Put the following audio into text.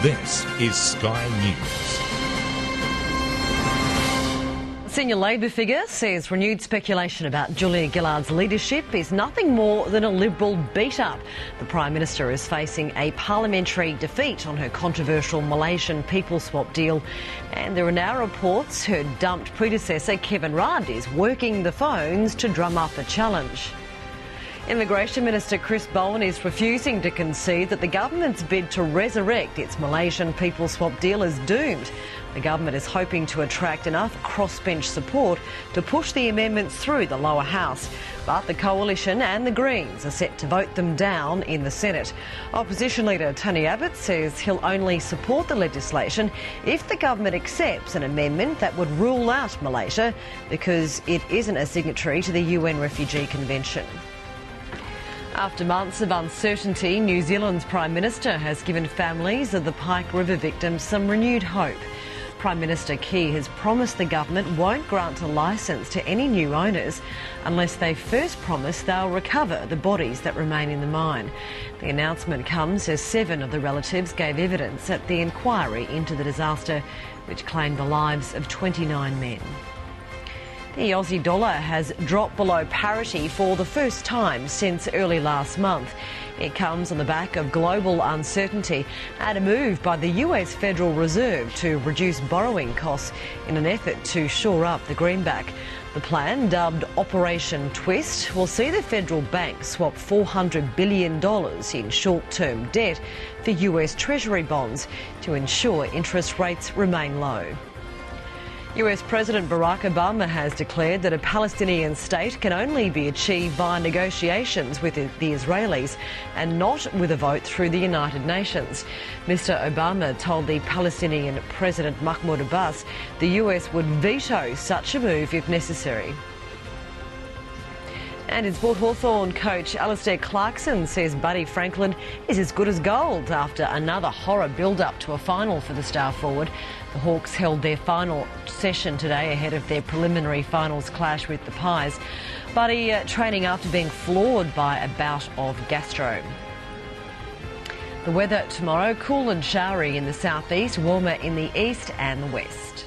This is Sky News. Senior Labor figure says renewed speculation about Julia Gillard's leadership is nothing more than a Liberal beat-up. The Prime Minister is facing a parliamentary defeat on her controversial Malaysian people swap deal, and there are now reports her dumped predecessor Kevin Rudd is working the phones to drum up a challenge. Immigration Minister Chris Bowen is refusing to concede that the government's bid to resurrect its Malaysian people swap deal is doomed. The government is hoping to attract enough crossbench support to push the amendments through the lower house, but the Coalition and the Greens are set to vote them down in the Senate. Opposition leader Tony Abbott says he'll only support the legislation if the government accepts an amendment that would rule out Malaysia because it isn't a signatory to the UN Refugee Convention. After months of uncertainty, New Zealand's Prime Minister has given families of the Pike River victims some renewed hope. Prime Minister Key has promised the government won't grant a licence to any new owners unless they first promise they'll recover the bodies that remain in the mine. The announcement comes as 7 of the relatives gave evidence at the inquiry into the disaster, which claimed the lives of 29 men. The Aussie Dollar has dropped below parity for the first time since early last month. It comes on the back of global uncertainty and a move by the US Federal Reserve to reduce borrowing costs in an effort to shore up the greenback. The plan, dubbed Operation Twist, will see the federal bank swap $400 billion in short-term debt for US Treasury bonds to ensure interest rates remain low. US President Barack Obama has declared that a Palestinian state can only be achieved via negotiations with the Israelis and not with a vote through the United Nations. Mr. Obama told the Palestinian President Mahmoud Abbas the US would veto such a move if necessary. And in sport, Hawthorn coach Alistair Clarkson says Buddy Franklin is as good as gold after another horror build-up to a final for the star forward. The Hawks held their final session today ahead of their preliminary finals clash with the Pies. Buddy training after being floored by a bout of gastro. The weather tomorrow, cool and showery in the southeast, warmer in the east and the west.